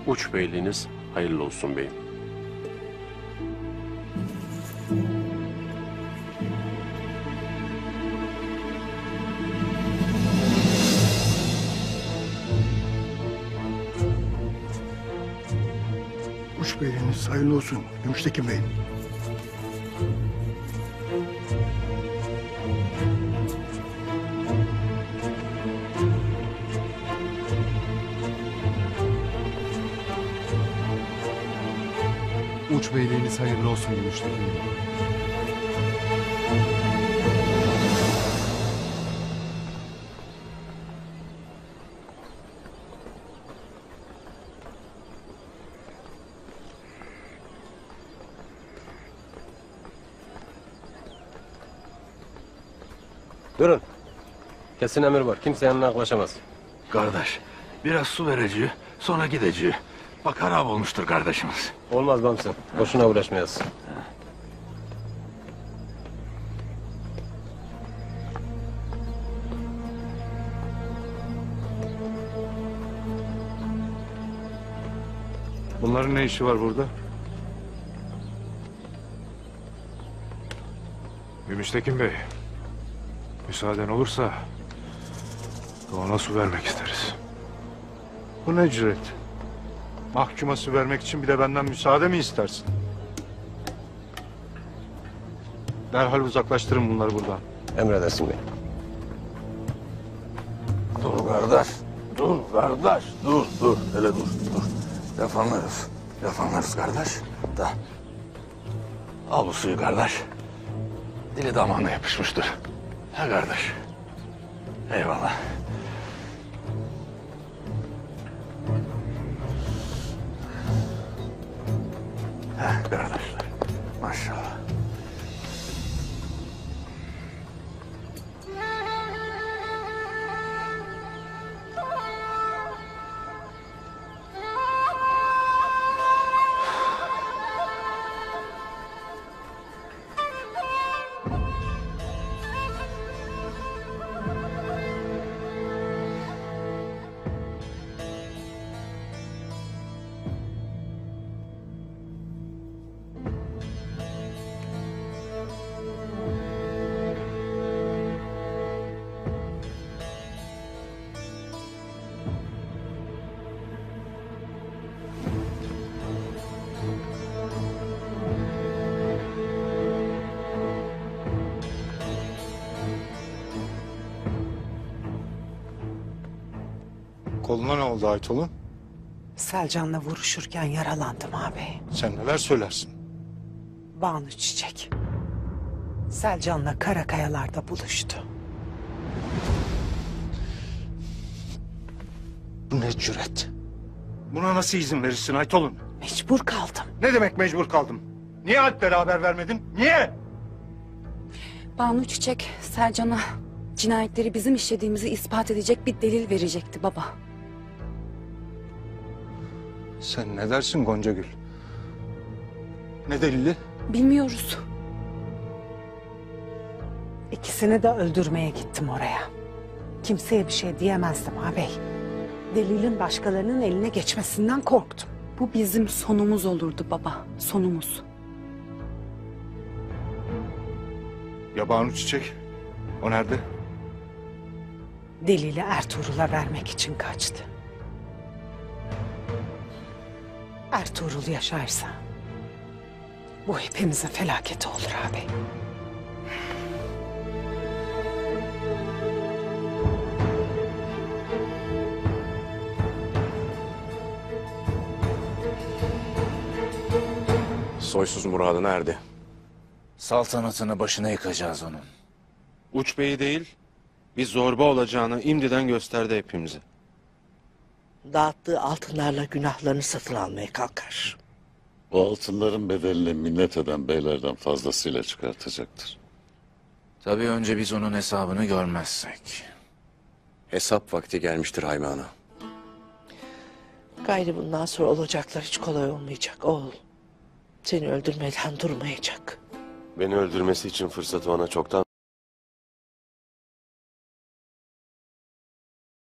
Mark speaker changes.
Speaker 1: Uç beyliğiniz hayırlı olsun beyim.
Speaker 2: Uç beyliğiniz hayırlı olsun Gümüştekin Bey.
Speaker 3: Uç beyliğiniz hayırlı olsun Gümüştekin Bey.
Speaker 1: Durun. Kesin emir var. Kimse yanına yaklaşamaz.
Speaker 4: Kardeş, biraz su vereceği, sonra gideceği. Bak harap olmuştur kardeşimiz.
Speaker 1: Olmaz Bamsı. Boşuna uğraşmayasın.
Speaker 5: Bunların ne işi var burada? Gümüştekin Bey, müsaaden olursa Doğan'a su vermek isteriz.
Speaker 2: Bu ne cüret? Mahkuma su vermek için bir de benden müsaade mi istersin? Derhal uzaklaştırın bunları buradan.
Speaker 1: Emredersin bey.
Speaker 4: Dur kardeş, dur kardeş, dur, hele dur. Yapanlarız kardeş. Da. Al bu suyu kardeş. Dili damağına yapışmıştır. Ha kardeş. Eyvallah. Ha kardeşler, maşallah.
Speaker 2: Koluna ne oldu Aytol'un?
Speaker 6: Selcan'la vuruşurken yaralandım abi.
Speaker 2: Sen neler söylersin?
Speaker 6: Banu Çiçek. Selcan'la Karakayalar'da buluştu.
Speaker 2: Bu ne cüret? Buna nasıl izin verirsin Aytol'un?
Speaker 6: Mecbur kaldım.
Speaker 2: Ne demek mecbur kaldım? Niye Alplere haber vermedin? Niye?
Speaker 7: Banu Çiçek, Selcan'a cinayetleri bizim işlediğimizi ispat edecek bir delil verecekti baba.
Speaker 2: Sen ne dersin Gonca Gül? Ne delili?
Speaker 7: Bilmiyoruz.
Speaker 6: İkisini de öldürmeye gittim oraya. Kimseye bir şey diyemezdim ağabey. Delilin başkalarının eline geçmesinden korktum.
Speaker 7: Bu bizim sonumuz olurdu baba, sonumuz.
Speaker 2: Ya Banu Çiçek? O nerede?
Speaker 6: Delili Ertuğrul'a vermek için kaçtı. Ertuğrul yaşarsa bu hepimizin felaketi olur ağabey.
Speaker 8: Soysuz muradına erdi.
Speaker 4: Saltanatını başına yıkacağız onun.
Speaker 8: Uç beyi değil, bir zorba olacağını imdiden gösterdi hepimize.
Speaker 9: Dağıttığı altınlarla günahlarını satın almaya kalkar.
Speaker 10: O altınların bedelini minnet eden beylerden fazlasıyla çıkartacaktır.
Speaker 4: Tabii önce biz onun hesabını görmezsek.
Speaker 8: Hesap vakti gelmiştir Hayme Ana.
Speaker 9: Gayrı bundan sonra olacaklar hiç kolay olmayacak oğul. Seni öldürmeden durmayacak.
Speaker 8: Beni öldürmesi için fırsatı ona çoktan